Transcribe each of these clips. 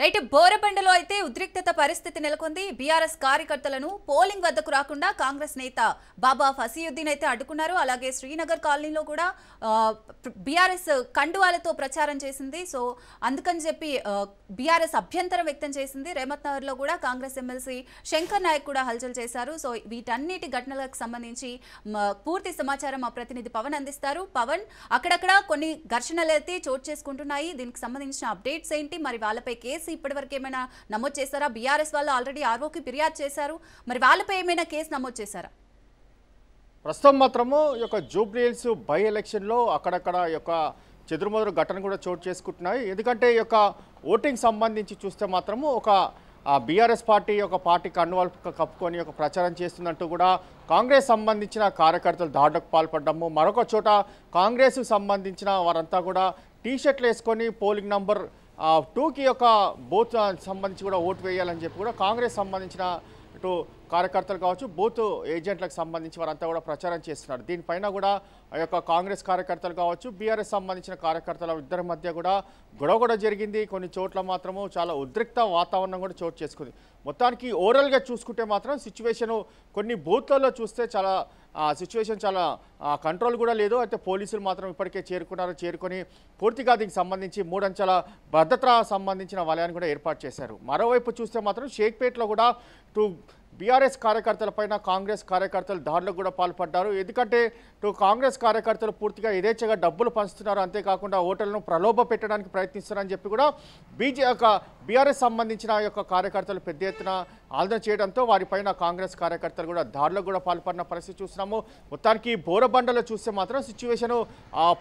Right బోరబండలో అయితే ఉద్రిక్తత పరిస్థితి నెలకొంది. బీఆర్ఎస్ కార్యకర్తలను పోలింగ్ వద్దకు రాకుండా కాంగ్రెస్ నేత బాబా ఫసీయుద్దీన్ అయితే అడ్డుకున్నారు. అలాగే శ్రీనగర్ కాలనీలో కూడా బీఆర్ఎస్ కండువాలతో ప్రచారం చేసింది. సో అందుకని చెప్పి బీఆర్ఎస్ అభ్యంతరం వ్యక్తం చేసింది. రేమత్ నగర్ లో కూడా కాంగ్రెస్ ఎమ్మెల్సీ శంకర్ నాయక్ కూడా హల్చల్ చేశారు. సో వీటన్నిటి ఘటనలకు సంబంధించి పూర్తి సమాచారం మా ప్రతినిధి పవన్ అందిస్తారు. పవన్, అక్కడక్కడ కొన్ని ఘర్షణలు అయితే చోటు చేసుకుంటున్నాయి. దీనికి సంబంధించిన అప్డేట్స్ ఏంటి? మరి వాళ్ళపై కేసు ఇప్పటివరకు ఏమైనా నమోదు చేశారా? బీఆర్ఎస్ వాళ్ళు ఆల్రెడీ ఆర్ఓకి ఫిర్యాదు చేశారు. మరి వాళ్ళపై ఏమైనా కేసు నమోదు చేశారా? ప్రస్తుతం మాత్రము ఈ యొక్క జూబ్లీ హిల్స్ బై ఎలక్షన్లో అక్కడక్కడ ఈ యొక్క చెదురుమదురు ఘటన కూడా చోటు చేసుకుంటున్నాయి. ఎందుకంటే ఈ యొక్క ఓటింగ్ సంబంధించి చూస్తే మాత్రము ఒక బీఆర్ఎస్ పార్టీ ఒక పార్టీ కండువాలు కప్పుకొని ఒక ప్రచారం చేస్తుందంటూ కూడా కాంగ్రెస్ సంబంధించిన కార్యకర్తలు దాడులకు పాల్పడ్డము, మరొక చోట కాంగ్రెస్కు సంబంధించిన వారంతా కూడా టీషర్ట్లు వేసుకొని పోలింగ్ నంబర్ 2కి యొక్క బూత్ సంబంధించి కూడా ఓటు వేయాలని చెప్పి కూడా కాంగ్రెస్ సంబంధించిన ఇటు కార్యకర్తలు కావచ్చు, బూత్ ఏజెంట్లకు సంబంధించి వారంతా కూడా ప్రచారం చేస్తున్నారు. దీనిపైన కూడా ఆ యొక్క కాంగ్రెస్ కార్యకర్తలు కావచ్చు, బీఆర్ఎస్ సంబంధించిన కార్యకర్తల ఇద్దరి మధ్య కూడా గొడవ కూడా జరిగింది. కొన్ని చోట్ల మాత్రము చాలా ఉద్రిక్త వాతావరణం కూడా చోటు చేసుకుంది. మొత్తానికి ఓవరాల్గా చూసుకుంటే మాత్రం సిచ్యువేషను కొన్ని బూత్లలో చూస్తే చాలా సిచ్యువేషన్ చాలా కంట్రోల్ కూడా లేదు. అయితే పోలీసులు మాత్రం ఇప్పటికే చేరుకొని పూర్తిగా దీనికి సంబంధించి మూడంచెల భద్రత సంబంధించిన వలయాన్ని కూడా ఏర్పాటు చేశారు. మరోవైపు చూస్తే మాత్రం షేక్పేట్లో కూడా బీఆర్ఎస్ కార్యకర్తలపైన కాంగ్రెస్ కార్యకర్తలు దాడులకు కూడా పాల్పడ్డారు. ఎందుకంటే కాంగ్రెస్ కార్యకర్తలు పూర్తిగా యథేచ్ఛగా డబ్బులు పంచుతున్నారు, అంతేకాకుండా ఓటర్లను ప్రలోభ పెట్టడానికి ప్రయత్నిస్తున్నారని చెప్పి కూడా బీఆర్ఎస్ సంబంధించిన యొక్క కార్యకర్తలు పెద్ద ఎత్తున ఆందోళన చేయడంతో వారిపైన కాంగ్రెస్ కార్యకర్తలు కూడా దాడులకు కూడా పాల్పడిన పరిస్థితి చూస్తున్నాము. మొత్తానికి బోరబండలో చూస్తే మాత్రం సిచ్యువేషను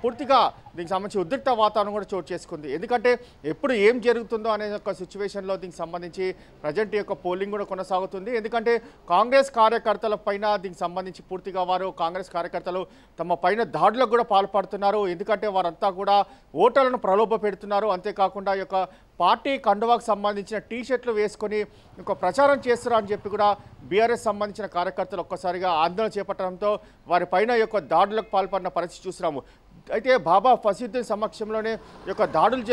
పూర్తిగా దీనికి సంబంధించి ఉద్రిక్త వాతావరణం కూడా చోటు చేసుకుంది. ఎందుకంటే ఎప్పుడు ఏం జరుగుతుందో అనే ఒక సిచ్యువేషన్లో దీనికి సంబంధించి ప్రజెంట్ యొక్క పోలింగ్ కూడా కొనసాగుతుంది. ఎందుకంటే కాంగ్రెస్ కార్యకర్తల పైన దీనికి సంబంధించి పూర్తిగా కాంగ్రెస్ కార్యకర్తలు తమ పైన దాడులకు కూడా పాల్పడుతున్నారు. ఎందుకంటే వారంతా కూడా ఓటర్లను ప్రలోభ పెడుతున్నారు. అంతేకాకుండా ఈ యొక్క పార్టీ కండువాకు సంబంధించిన టీషర్ట్లు వేసుకొని ఒక ప్రచారం చేస్తున్నారు అని చెప్పి కూడా బీఆర్ఎస్ సంబంధించిన కార్యకర్తలు ఒక్కసారిగా ఆందోళన చేపట్టడంతో వారి పైన యొక్క దాడులకు పాల్పడిన పరిస్థితి చూస్తున్నాము. అయితే బాబా ఫసీయుద్దీన్ సమక్షంలోనే ఈ యొక్క దాడులు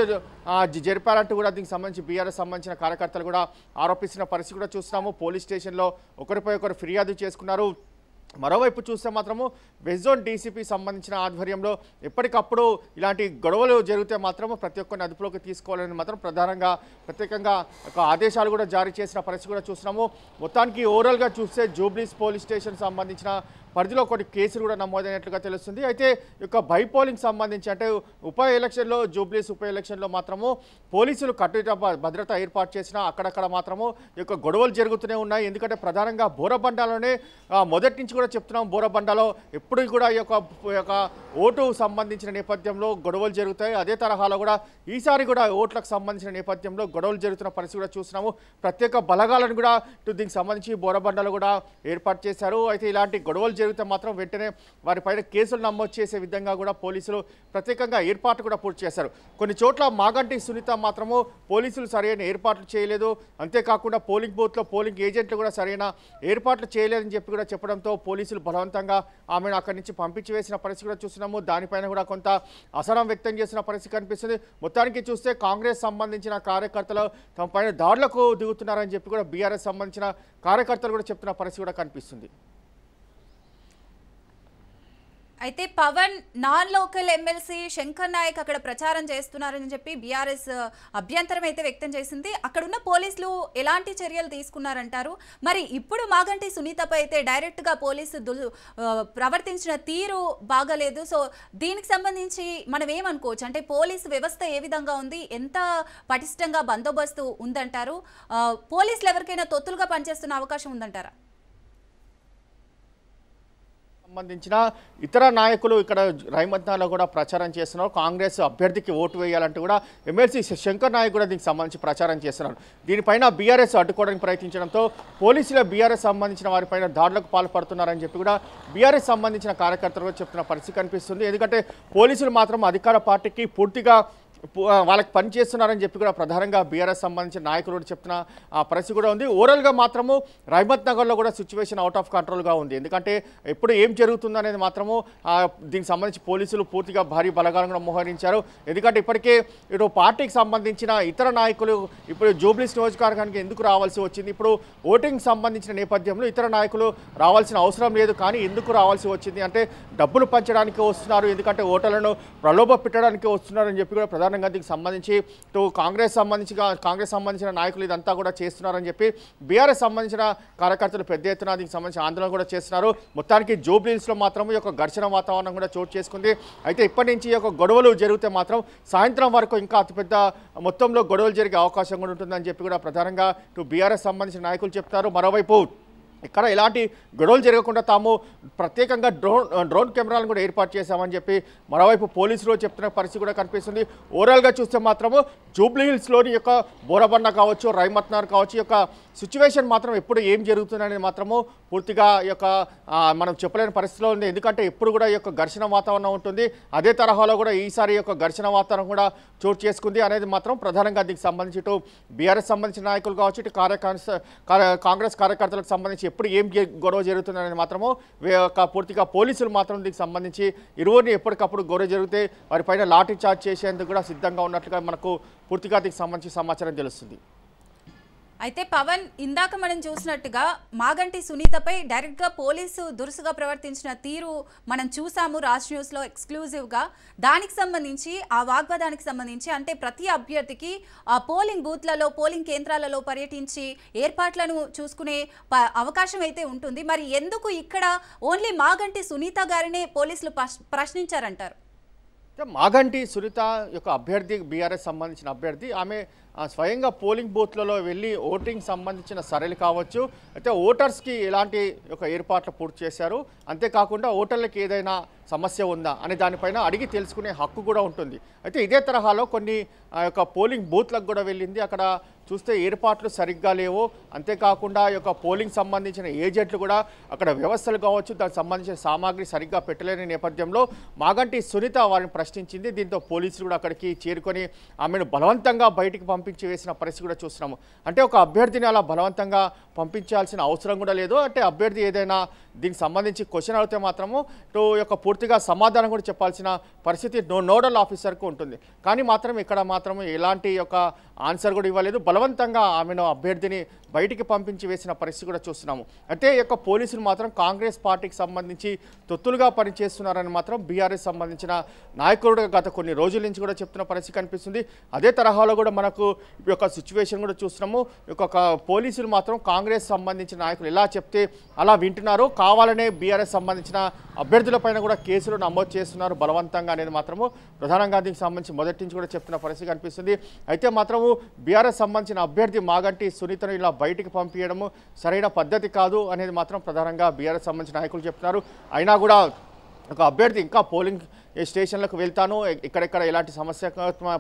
జరిపారంటూ కూడా దీనికి సంబంధించి బీఆర్ఎస్ సంబంధించిన కార్యకర్తలు కూడా ఆరోపిస్తున్న పరిస్థితి కూడా చూస్తున్నాము. పోలీస్ స్టేషన్లో ఒకరిపై ఒకరు ఫిర్యాదు చేసుకున్నారు. మరోవైపు చూస్తే మాత్రము వెస్ట్ జోన్ డీసీపీ సంబంధించిన ఆధ్వర్యంలో ఎప్పటికప్పుడు ఇలాంటి గొడవలు జరిగితే మాత్రము ప్రతి ఒక్కరిని అదుపులోకి తీసుకోవాలని మాత్రం ప్రత్యేకంగా ఒక ఆదేశాలు కూడా జారీ చేసిన పరిస్థితి కూడా చూస్తున్నాము. మొత్తానికి ఓవరాల్గా చూస్తే జూబ్లీస్ పోలీస్ స్టేషన్ సంబంధించిన పరిధిలో కొన్ని కేసులు కూడా నమోదైనట్లుగా తెలుస్తుంది. అయితే ఈ యొక్క బైపోలింగ్ సంబంధించి అంటే ఉప ఎలక్షన్లో జూబ్లీస్ ఉప ఎలక్షన్లో మాత్రము పోలీసులు కట్టుదిట్ట భద్రత ఏర్పాటు చేసినా అక్కడక్కడ మాత్రము ఈ యొక్క గొడవలు జరుగుతూనే ఉన్నాయి. ఎందుకంటే ప్రధానంగా బోరబండలోనే మొదటి నుంచి కూడా చెప్తున్నాం, బోరబండలో ఎప్పుడు కూడా ఈ యొక్క ఓటు సంబంధించిన నేపథ్యంలో గొడవలు జరుగుతాయి. అదే తరహాలో కూడా ఈసారి కూడా ఓట్లకు సంబంధించిన నేపథ్యంలో గొడవలు జరుగుతున్న పరిస్థితి కూడా చూస్తున్నాము. ప్రత్యేక బలగాలను కూడా దీనికి సంబంధించి బోరబండలో కూడా ఏర్పాటు చేశారు. అయితే ఇలాంటి గొడవలు జరిగితే మాత్రం వెంటనే వారిపైన కేసులు నమోదు చేసే విధంగా కూడా పోలీసులు ప్రత్యేకంగా ఏర్పాట్లు కూడా పూర్తి చేశారు. కొన్ని చోట్ల మాగంటి సునీత మాత్రము పోలీసులు సరైన ఏర్పాట్లు చేయలేదు, అంతేకాకుండా పోలింగ్ బూత్లో పోలింగ్ ఏజెంట్లు కూడా సరైన ఏర్పాట్లు చేయలేదని చెప్పి కూడా చెప్పడంతో పోలీసులు బలవంతంగా ఆమెను అక్కడి నుంచి పంపించి వేసిన పరిస్థితి కూడా చూస్తున్నాము. దానిపైన కూడా కొంత అసహనం వ్యక్తం చేసిన పరిస్థితి కనిపిస్తుంది. మొత్తానికి చూస్తే కాంగ్రెస్ సంబంధించిన కార్యకర్తలు తమ పైన దాడులకు దిగుతున్నారని చెప్పి కూడా బీఆర్ఎస్ సంబంధించిన కార్యకర్తలు కూడా చెప్తున్న పరిస్థితి కూడా కనిపిస్తుంది. అయితే Pavan, non local MLC Shankar Naik అక్కడ ప్రచారం చేస్తున్నారని చెప్పి బీఆర్ఎస్ అభ్యంతరం అయితే వ్యక్తం చేసింది. అక్కడున్న పోలీసులు ఎలాంటి చర్యలు తీసుకున్నారంటారు? మరి ఇప్పుడు మాగంటి సునీతపై అయితే డైరెక్ట్గా పోలీసు ప్రవర్తించిన తీరు బాగాలేదు. సో దీనికి సంబంధించి మనం ఏమనుకోవచ్చు? అంటే పోలీసు వ్యవస్థ ఏ విధంగా ఉంది, ఎంత పటిష్టంగా బందోబస్తు ఉందంటారు? పోలీసులు ఎవరికైనా తొత్తులుగా పనిచేస్తున్న అవకాశం ఉందంటారా? సంబంధించిన ఇతర నాయకులు ఇక్కడ రైమత్నాలో కూడా ప్రచారం చేస్తున్నారు. కాంగ్రెస్ అభ్యర్థికి ఓటు వేయాలంటూ కూడా ఎమ్మెల్సీ శంకర్ నాయక్ కూడా దీనికి సంబంధించి ప్రచారం చేస్తున్నారు. దీనిపైన బీఆర్ఎస్ అడ్డుకోవడానికి ప్రయత్నించడంతో పోలీసులు బీఆర్ఎస్ సంబంధించిన వారిపైన దాడులకు పాల్పడుతున్నారని చెప్పి కూడా బీఆర్ఎస్ సంబంధించిన కార్యకర్తలు చెప్తున్న పరిస్థితి కనిపిస్తుంది. ఎందుకంటే పోలీసులు మాత్రం అధికార పార్టీకి పూర్తిగా వాళ్ళకి పని చేస్తున్నారని చెప్పి కూడా ప్రధానంగా బీఆర్ఎస్ సంబంధించిన నాయకులు కూడా చెప్తున్న పరిస్థితి కూడా ఉంది. ఓవరాల్గా మాత్రము రహమత్ నగర్లో కూడా సిచ్యువేషన్ అవుట్ ఆఫ్ కంట్రోల్గా ఉంది. ఎందుకంటే ఎప్పుడు ఏం జరుగుతుంది అనేది మాత్రము దీనికి సంబంధించి పోలీసులు పూర్తిగా భారీ బలగాలను కూడా మోహరించారు. ఎందుకంటే ఇప్పటికే ఇటు పార్టీకి సంబంధించిన ఇతర నాయకులు ఇప్పుడు జూబ్లీస్ నియోజకవర్గానికి ఎందుకు రావాల్సి వచ్చింది, ఇప్పుడు ఓటింగ్ సంబంధించిన నేపథ్యంలో ఇతర నాయకులు రావాల్సిన అవసరం లేదు, కానీ ఎందుకు రావాల్సి వచ్చింది అంటే డబ్బులు పంచడానికి వస్తున్నారు, ఎందుకంటే ఓటర్లను ప్రలోభ పెట్టడానికి వస్తున్నారని చెప్పి కూడా ప్రధానంగా దీనికి సంబంధించి ఇటు కాంగ్రెస్ సంబంధించిన నాయకులు ఇదంతా కూడా చేస్తున్నారని చెప్పి బీఆర్ఎస్ సంబంధించిన కార్యకర్తలు పెద్ద ఎత్తున దీనికి సంబంధించిన ఆందోళన కూడా చేస్తున్నారు. మొత్తానికి జూబ్లీహిల్స్లో మాత్రం ఈ యొక్క ఘర్షణ వాతావరణం కూడా చోటు చేసుకుంది. అయితే ఇప్పటి నుంచి ఈ యొక్క గొడవలు జరిగితే మాత్రం సాయంత్రం వరకు ఇంకా అతిపెద్ద మొత్తంలో గొడవలు జరిగే అవకాశం కూడా ఉంటుందని చెప్పి కూడా ప్రధానంగా ఇటు బీఆర్ఎస్ సంబంధించిన నాయకులు చెప్తారు. మరోవైపు ఇక్కడ ఎలాంటి గొడవలు జరగకుండా తాము ప్రత్యేకంగా డ్రోన్ కెమెరాలను కూడా ఏర్పాటు చేశామని చెప్పి మరోవైపు పోలీసులు చెప్తున్న పరిస్థితి కూడా కనిపిస్తుంది. ఓవరాల్గా చూస్తే మాత్రము జూబ్లీహిల్స్లోని యొక్క బోరబండ కావచ్చు, రహమత్ నగర్ కావచ్చు, ఈ యొక్క సిచ్యువేషన్ మాత్రం ఎప్పుడు ఏం జరుగుతుందనేది మాత్రము పూర్తిగా ఈ యొక్క మనం చెప్పలేని పరిస్థితిలో ఉంది. ఎందుకంటే ఎప్పుడు కూడా ఈ యొక్క ఘర్షణ వాతావరణం ఉంటుంది. అదే తరహాలో కూడా ఈసారి యొక్క ఘర్షణ వాతావరణం కూడా చోటు చేసుకుంది అనేది మాత్రం ప్రధానంగా దీనికి సంబంధించి ఇటు బీఆర్ఎస్ సంబంధించిన నాయకులు కావచ్చు, ఇటు కాంగ్రెస్ కార్యకర్తలకు సంబంధించి ఎప్పుడు ఏం గొడవ జరుగుతుందనేది మాత్రము పూర్తిగా పోలీసులు మాత్రం దీనికి సంబంధించి ఇరువురిని ఎప్పటికప్పుడు గొడవ జరిగితే వారిపైన లాఠీ చార్జ్ చేసేందుకు కూడా సిద్ధంగా ఉన్నట్లుగా మనకు పూర్తిగా దీనికి సంబంధించి సమాచారం తెలుస్తుంది. అయితే పవన్, ఇందాక మనం చూసినట్టుగా మాగంటి సునీతపై డైరెక్ట్గా పోలీసు దురుసుగా ప్రవర్తించిన తీరు మనం చూసాము రాజ్ న్యూస్లో ఎక్స్క్లూజివ్గా. దానికి సంబంధించి ఆ వాగ్వాదానికి సంబంధించి అంటే ప్రతి అభ్యర్థికి ఆ పోలింగ్ బూత్లలో, పోలింగ్ కేంద్రాలలో పర్యటించి ఏర్పాట్లను చూసుకునే అవకాశం అయితే ఉంటుంది. మరి ఎందుకు ఇక్కడ ఓన్లీ మాగంటి సునీత గారినే పోలీసులు ప్రశ్నించారంటారు? మాగంటి సునీత యొక్క అభ్యర్థి, బీఆర్ఎస్ సంబంధించిన అభ్యర్థి, ఆమె స్వయంగా పోలింగ్ బూత్లలో వెళ్ళి ఓటింగ్ సంబంధించిన సరళి కావచ్చు, అయితే ఓటర్స్కి ఎలాంటి ఒక ఏర్పాట్లు పూర్తి చేశారు, అంతేకాకుండా ఓటర్లకు ఏదైనా సమస్య ఉందా అనే దానిపైన అడిగి తెలుసుకునే హక్కు కూడా ఉంటుంది. అయితే ఇదే తరహాలో కొన్ని యొక్క పోలింగ్ బూత్లకు కూడా వెళ్ళింది. అక్కడ చూస్తే ఏర్పాట్లు సరిగ్గా లేవు, అంతేకాకుండా ఈ యొక్క పోలింగ్ సంబంధించిన ఏజెంట్లు కూడా అక్కడ వ్యవస్థలు కావచ్చు, దానికి సంబంధించిన సామాగ్రి సరిగ్గా పెట్టలేని నేపథ్యంలో మాగంటి సునీత వారిని ప్రశ్నించింది. దీంతో పోలీసులు కూడా అక్కడికి చేరుకొని ఆమెను బలవంతంగా బయటికి పంపించి వేసిన పరిస్థితి కూడా చూస్తున్నాము. అంటే ఒక అభ్యర్థిని అలా బలవంతంగా పంపించాల్సిన అవసరం కూడా లేదు. అంటే అభ్యర్థి ఏదైనా దీనికి సంబంధించి క్వశ్చన్ అడిగితే మాత్రము ఇటు యొక్క పూర్తిగా సమాధానం కూడా చెప్పాల్సిన పరిస్థితి నోడల్ ఆఫీసర్కు ఉంటుంది. కానీ మాత్రం ఇక్కడ మాత్రం ఎలాంటి యొక్క ఆన్సర్ కూడా ఇవ్వలేదు. బలవంతంగా ఆమెను అభ్యర్థిని బయటికి పంపించి వేసిన పరిస్థితి కూడా చూస్తున్నాము. అయితే ఈ యొక్క పోలీసులు మాత్రం కాంగ్రెస్ పార్టీకి సంబంధించి తొత్తులుగా పనిచేస్తున్నారని మాత్రం బీఆర్ఎస్ సంబంధించిన నాయకుడు గత కొన్ని రోజుల నుంచి కూడా చెప్తున్న పరిస్థితి కనిపిస్తుంది. అదే తరహాలో కూడా మనకు ఈ యొక్క సిచ్యువేషన్ కూడా చూస్తున్నాము. ఈ యొక్క పోలీసులు మాత్రం కాంగ్రెస్ సంబంధించిన నాయకులు ఎలా చెప్తే అలా వింటున్నారు. కావాలనే బీఆర్ఎస్ సంబంధించిన అభ్యర్థులపైన కూడా కేసులు నమోదు చేస్తున్నారు బలవంతంగా అనేది మాత్రము ప్రధానంగా దీనికి సంబంధించి మొదటి నుంచి కూడా చెప్తున్న పరిస్థితి కనిపిస్తుంది. అయితే మాత్రము బీఆర్ఎస్ సంబంధించిన అభ్యర్థి మాగంటి సునీతను ఇలా బయటికి పంపించడము సరైన పద్ధతి కాదు అనేది మాత్రం ప్రధానంగా బీఆర్ఎస్ సంబంధించిన నాయకులు చెప్తున్నారు. అయినా కూడా ఒక అభ్యర్థి ఇంకా పోలింగ్ స్టేషన్లకు వెళ్తాను, ఇక్కడెక్కడ ఎలాంటి సమస్య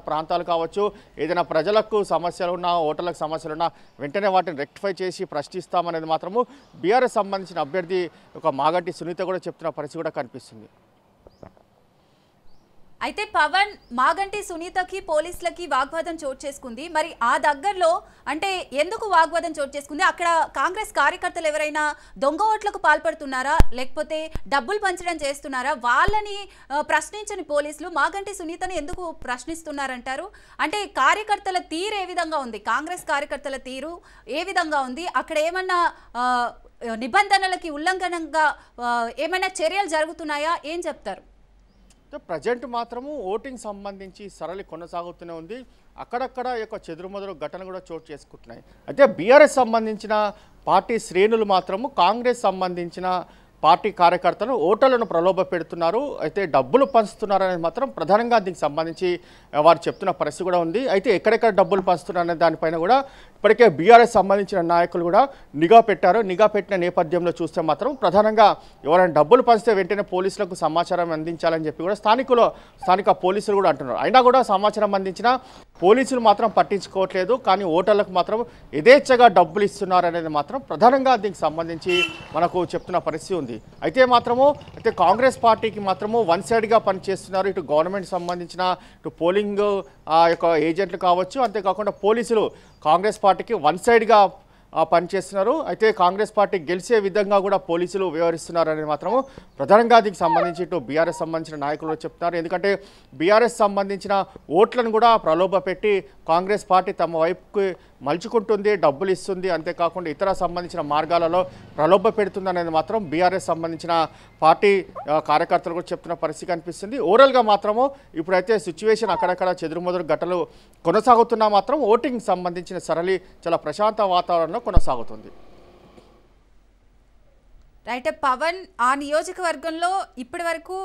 ప్రాంతాలు కావచ్చు, ఏదైనా ప్రజలకు సమస్యలు ఉన్నా, ఓటర్లకు సమస్యలు ఉన్నా వెంటనే వాటిని రెక్టిఫై చేసి ప్రశ్నిస్తామనేది మాత్రము బీఆర్ఎస్ సంబంధించిన అభ్యర్థి ఒక మాగంటి సునీత కూడా చెప్తున్న పరిస్థితి కూడా కనిపిస్తుంది. అయితే పవన్, మాగంటి సునీతకి పోలీసులకి వాగ్వాదం చోటు చేసుకుంది. మరి ఆ దగ్గరలో అంటే ఎందుకు వాగ్వాదం చోటు చేసుకుంది? అక్కడ కాంగ్రెస్ కార్యకర్తలు ఎవరైనా దొంగ ఓట్లకు పాల్పడుతున్నారా, లేకపోతే డబ్బులు పంచడం చేస్తున్నారా? వాళ్ళని ప్రశ్నించని పోలీసులు మాగంటి సునీతని ఎందుకు ప్రశ్నిస్తున్నారంటారు? అంటే కార్యకర్తల తీరు ఏ విధంగా ఉంది, కాంగ్రెస్ కార్యకర్తల తీరు ఏ విధంగా ఉంది? అక్కడ ఏమన్నా నిబంధనలకి ఉల్లంఘనంగా ఏమైనా చర్యలు జరుగుతున్నాయా? ఏం చెప్తారు? ప్రజెంట్ మాత్రము ఓటింగ్ సంబంధించి సరళి కొనసాగుతూనే ఉంది. అక్కడక్కడ యొక్క చెదురుమదురు ఘటన కూడా చోటు చేసుకుంటున్నాయి. అయితే బీఆర్ఎస్ సంబంధించిన పార్టీ శ్రేణులు మాత్రము కాంగ్రెస్ సంబంధించిన పార్టీ కార్యకర్తలు ఓటర్లను ప్రలోభ పెడుతున్నారు, అయితే డబ్బులు పంచుతున్నారు అనేది మాత్రం ప్రధానంగా దీనికి సంబంధించి వారు చెప్తున్న పరిస్థితి కూడా ఉంది. అయితే ఎక్కడెక్కడ డబ్బులు పంచుతున్నారు అనే దానిపైన కూడా ఇప్పటికే బీఆర్ఎస్ సంబంధించిన నాయకులు కూడా నిఘా పెట్టారు. నిఘా పెట్టిన నేపథ్యంలో చూస్తే మాత్రం ప్రధానంగా ఎవరైనా డబ్బులు పంచితే వెంటనే పోలీసులకు సమాచారం అందించాలని చెప్పి కూడా స్థానిక పోలీసులు కూడా అంటున్నారు. అయినా కూడా సమాచారం అందించిన పోలీసులు మాత్రం పట్టించుకోవట్లేదు. కానీ ఓటర్లకు మాత్రం యథేచ్ఛగా డబ్బులు ఇస్తున్నారు అనేది మాత్రం ప్రధానంగా దీనికి సంబంధించి మనకు చెప్తున్న పరిస్థితి ఉంది. అయితే కాంగ్రెస్ పార్టీకి మాత్రము వన్ సైడ్గా పనిచేస్తున్నారు. ఇటు గవర్నమెంట్ సంబంధించిన ఇటు పోలింగ్ యొక్క ఏజెంట్లు కావచ్చు, అంతేకాకుండా పోలీసులు కాంగ్రెస్ పార్టీకి వన్ సైడ్గా పనిచేస్తున్నారు. అయితే కాంగ్రెస్ పార్టీ గెలిచే విధంగా కూడా పోలీసులు వ్యవహరిస్తున్నారు అనేది మాత్రము ప్రధానంగా దీనికి సంబంధించి ఇటు బీఆర్ఎస్ సంబంధించిన నాయకులు చెప్తున్నారు. ఎందుకంటే బీఆర్ఎస్ సంబంధించిన ఓట్లను కూడా ప్రలోభ పెట్టి కాంగ్రెస్ పార్టీ తమ వైపుకి మలుచుకుంటుంది, డబ్బులు ఇస్తుంది, అంతేకాకుండా ఇతర సంబంధించిన మార్గాలలో ప్రలోభ పెడుతుంది అనేది మాత్రం బీఆర్ఎస్ సంబంధించిన పార్టీ కార్యకర్తలు కూడా చెప్తున్న పరిస్థితి కనిపిస్తుంది. ఓవరాల్గా మాత్రము ఇప్పుడైతే సిచ్యువేషన్ అక్కడక్కడ చెదురుమదురు ఘటనలు కొనసాగుతున్నా మాత్రం ఓటింగ్ సంబంధించిన సరళి చాలా ప్రశాంత వాతావరణంలో కొనసాగుతుంది. రైట్. పవన్, ఆ నియోజకవర్గంలో ఇప్పటి వరకు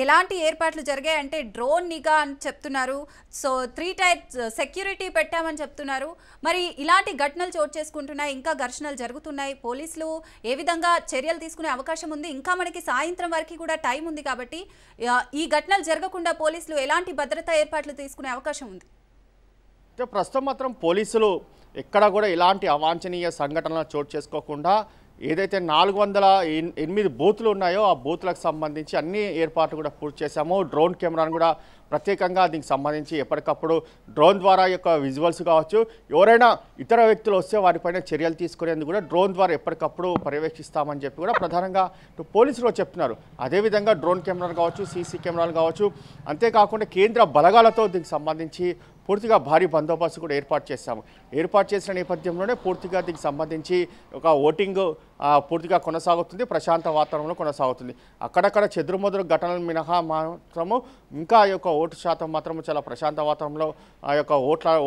ఎలాంటి ఏర్పాట్లు జరిగాయంటే డ్రోన్ నిఘా అని చెప్తున్నారు. సో 3 టైర్స్ సెక్యూరిటీ పెట్టామని చెప్తున్నారు. మరి ఇలాంటి ఘటనలు చోటు చేసుకుంటున్నాయి, ఇంకా ఘర్షణలు జరుగుతున్నాయి. పోలీసులు ఏ విధంగా చర్యలు తీసుకునే అవకాశం ఉంది? ఇంకా మనకి సాయంత్రం వరకు కూడా టైం ఉంది కాబట్టి ఈ ఘటనలు జరగకుండా పోలీసులు ఎలాంటి భద్రతా ఏర్పాట్లు తీసుకునే అవకాశం ఉంది? ప్రస్తుతం మాత్రం పోలీసులు ఎక్కడ కూడా ఇలాంటి అవాంఛనీయ సంఘటనలు చోటు చేసుకోకుండా ఏదైతే 408 బూతులు ఉన్నాయో ఆ బూతులకు సంబంధించి అన్ని ఏర్పాట్లు కూడా పూర్తి చేశాము. డ్రోన్ కెమెరాను కూడా ప్రత్యేకంగా దీనికి సంబంధించి ఎప్పటికప్పుడు డ్రోన్ ద్వారా యొక్క విజువల్స్ కావచ్చు, ఎవరైనా ఇతర వ్యక్తులు వస్తే వారిపైన చర్యలు తీసుకునేందుకు కూడా డ్రోన్ ద్వారా ఎప్పటికప్పుడు పర్యవేక్షిస్తామని చెప్పి కూడా ప్రధానంగా పోలీసులు చెప్తున్నారు. అదేవిధంగా డ్రోన్ కెమెరాలు కావచ్చు, సీసీ కెమెరాలు కావచ్చు, అంతేకాకుండా కేంద్ర బలగాలతో దీనికి సంబంధించి పూర్తిగా భారీ బందోబస్తు కూడా ఏర్పాటు చేశాము. ఏర్పాటు చేసిన నేపథ్యంలోనే పూర్తిగా దీనికి సంబంధించి ఒక ఓటింగ్ పూర్తిగా కొనసాగుతుంది, ప్రశాంత వాతావరణంలో కొనసాగుతుంది. అక్కడక్కడ చెదురుమదురు ఘటనలు మినహా మాత్రము ఇంకా ఆ యొక్క ఓటు శాతం మాత్రం చాలా ప్రశాంత వాతావరణంలో ఆ యొక్క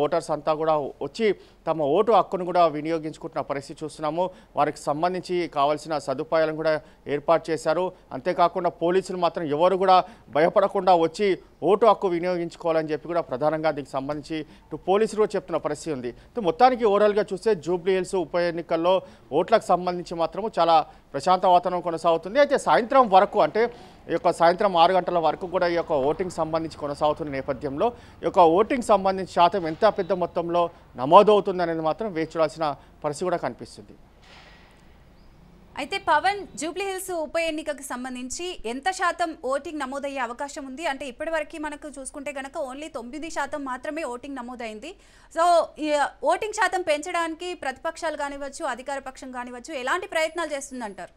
ఓటర్స్ అంతా కూడా వచ్చి తమ ఓటు హక్కును కూడా వినియోగించుకుంటున్న పరిస్థితి చూస్తున్నాము. వారికి సంబంధించి కావాల్సిన సదుపాయాలను కూడా ఏర్పాటు చేశారు. అంతేకాకుండా పోలీసులు మాత్రం ఎవరు కూడా భయపడకుండా వచ్చి ఓటు హక్కు వినియోగించుకోవాలని చెప్పి కూడా ప్రధానంగా దీనికి సంబంధించి ఇటు పోలీసులు చెప్తున్న పరిస్థితి ఉంది. మొత్తానికి ఓవరాల్గా చూస్తే జూబ్లీ హిల్స్ ఉప ఎన్నికల్లో ఓట్లకు సంబంధించి మాత్రము చాలా ప్రశాంత వాతావరణం కొనసాగుతుంది. అయితే సాయంత్రం వరకు, అంటే ఈ యొక్క సాయంత్రం 6 గంటల వరకు కూడా ఈ యొక్క ఓటింగ్ సంబంధించి కొనసాగుతున్న నేపథ్యంలో ఈ యొక్క ఓటింగ్ సంబంధించి శాతం ఎంత పెద్ద మొత్తంలో నమోదవుతుంది అనేది మాత్రం వేచి చూడాల్సిన పరిస్థితి కూడా కనిపిస్తుంది. అయితే పవన్, జూబ్లీ హిల్స్ ఉప ఎన్నికకు సంబంధించి ఎంత శాతం ఓటింగ్ నమోదయ్యే అవకాశం ఉంది? అంటే ఇప్పటివరకు మనకు చూసుకుంటే కనుక ఓన్లీ 9% మాత్రమే ఓటింగ్ నమోదైంది. సో ఈ ఓటింగ్ శాతం పెంచడానికి ప్రతిపక్షాలు కానివచ్చు, అధికార పక్షం కానివచ్చు, ఎలాంటి ప్రయత్నాలు చేస్తుందంటారు?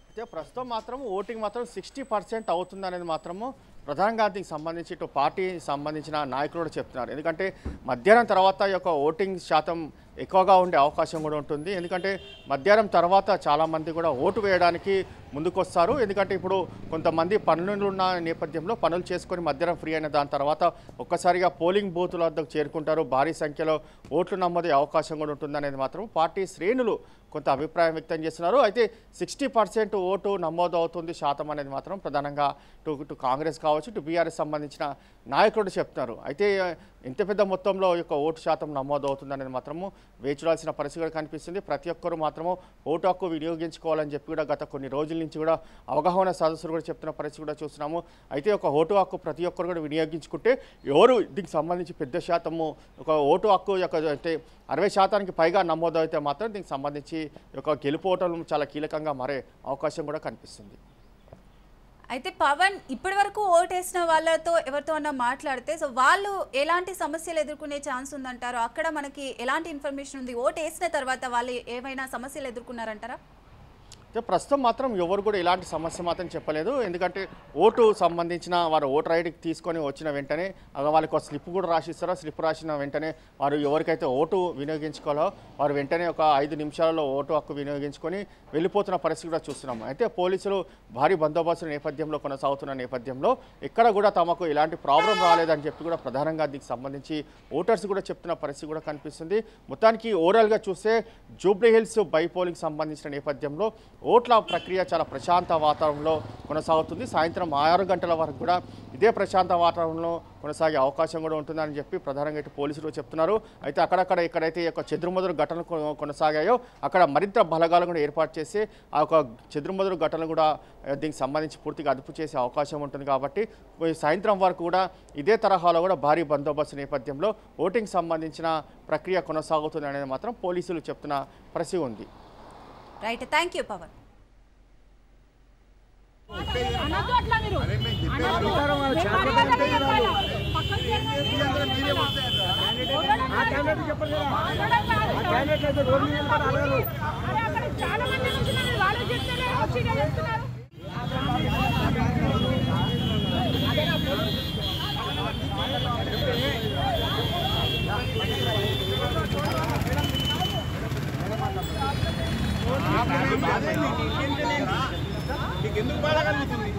అయితే ప్రస్తుతం మాత్రం ఓటింగ్ మాత్రం 60% అవుతుంది అనేది మాత్రము ప్రధానంగా దీనికి సంబంధించి ఇటు పార్టీ సంబంధించిన నాయకులు కూడా చెప్తున్నారు. ఎందుకంటే మధ్యాహ్నం తర్వాత ఈ యొక్క ఓటింగ్ శాతం ఎక్కువగా ఉండే అవకాశం కూడా ఉంటుంది. ఎందుకంటే మధ్యాహ్నం తర్వాత చాలామంది కూడా ఓటు వేయడానికి ముందుకొస్తారు. ఎందుకంటే ఇప్పుడు కొంతమంది పనులు ఉన్న నేపథ్యంలో పనులు చేసుకొని మధ్యాహ్నం ఫ్రీ అయిన దాని తర్వాత ఒక్కసారిగా పోలింగ్ బూతుల వద్దకు చేరుకుంటారు. భారీ సంఖ్యలో ఓట్లు నమోదే అవకాశం కూడా ఉంటుందనేది మాత్రం పార్టీ శ్రేణులు కొంత అభిప్రాయం వ్యక్తం చేస్తున్నారు. అయితే 60% ఓటు నమోదు అవుతుంది శాతం అనేది మాత్రం ప్రధానంగా ఇటు కాంగ్రెస్ కావచ్చు, ఇటు బీఆర్ఎస్ సంబంధించిన నాయకులు చెప్తున్నారు. అయితే ఎంత పెద్ద మొత్తంలో యొక్క ఓటు శాతం నమోదు అవుతుంది అనేది మాత్రము వేచి చూడాల్సిన పరిస్థితి కూడా కనిపిస్తుంది. ప్రతి ఒక్కరు మాత్రము ఓటు హక్కు వినియోగించుకోవాలని చెప్పి కూడా గత కొన్ని రోజుల నుంచి కూడా అవగాహన సదస్సులు కూడా చెప్తున్న పరిస్థితి కూడా చూస్తున్నాము. అయితే ఒక ఓటు హక్కు ప్రతి ఒక్కరు కూడా వినియోగించుకుంటే ఎవరు దీనికి సంబంధించి పెద్ద శాతము ఒక ఓటు హక్కు యొక్క అంటే 60% పైగా నమోదు అయితే మాత్రం దీనికి సంబంధించి ఒక గెలుపోవటం చాలా కీలకంగా మారే అవకాశం కూడా కనిపిస్తుంది. అయితే పవన్, ఇప్పటి వరకు ఓటేసిన వాళ్ళతో ఎవరితో అన్నా మాట్లాడితే సో వాళ్ళు ఎలాంటి సమస్యలు ఎదుర్కొనే ఛాన్స్ ఉందంటారు? అక్కడ మనకి ఎలాంటి ఇన్ఫర్మేషన్ ఉంది? ఓటు వేసిన తర్వాత వాళ్ళు ఏమైనా సమస్యలు ఎదుర్కొన్నారంటారా? ప్రస్తుతం మాత్రం ఎవరు కూడా ఇలాంటి సమస్య మాత్రం చెప్పలేదు. ఎందుకంటే ఓటు సంబంధించిన వారు ఓటర్ ఐడి తీసుకొని వచ్చిన వెంటనే వాళ్ళకి ఒక స్లిప్ కూడా రాసిస్తారో, స్లిప్ రాసిన వెంటనే వారు ఎవరికైతే ఓటు వినియోగించుకోవాలో వారు వెంటనే ఒక 5 నిమిషాలలో ఓటు హక్కు వినియోగించుకొని వెళ్ళిపోతున్న పరిస్థితి కూడా చూస్తున్నాము. అయితే పోలీసులు భారీ బందోబస్తు నేపథ్యంలో కొనసాగుతున్న నేపథ్యంలో ఎక్కడ కూడా తమకు ఇలాంటి ప్రాబ్లం రాలేదని చెప్పి కూడా ప్రధానంగా దీనికి సంబంధించి ఓటర్స్ కూడా చెప్తున్న పరిస్థితి కూడా కనిపిస్తుంది. మొత్తానికి ఓవరాల్గా చూస్తే జూబ్లీ హిల్స్ బై పోలింగ్ సంబంధించిన నేపథ్యంలో ఓట్ల ప్రక్రియ చాలా ప్రశాంత వాతావరణంలో కొనసాగుతుంది. సాయంత్రం 6 గంటల వరకు కూడా ఇదే ప్రశాంత వాతావరణంలో కొనసాగే అవకాశం కూడా ఉంటుందని చెప్పి ప్రధానంగా ఇటు పోలీసులు చెప్తున్నారు. అయితే అక్కడక్కడ ఎక్కడైతే ఈ యొక్క చెదురుమదురు ఘటనలు కొనసాగాయో అక్కడ మరింత బలగాలు కూడా ఏర్పాటు చేసి ఆ యొక్క చెదురుమదురు ఘటనలు కూడా దీనికి సంబంధించి పూర్తిగా అదుపు చేసే అవకాశం ఉంటుంది. కాబట్టి సాయంత్రం వరకు కూడా ఇదే తరహాలో కూడా భారీ బందోబస్తు నేపథ్యంలో ఓటింగ్ సంబంధించిన ప్రక్రియ కొనసాగుతుంది అనేది మాత్రం పోలీసులు చెప్తున్న పరిస్థితి ఉంది. Right, thank you Pavan. ఎందుకు బాధ కలుగుతుంది?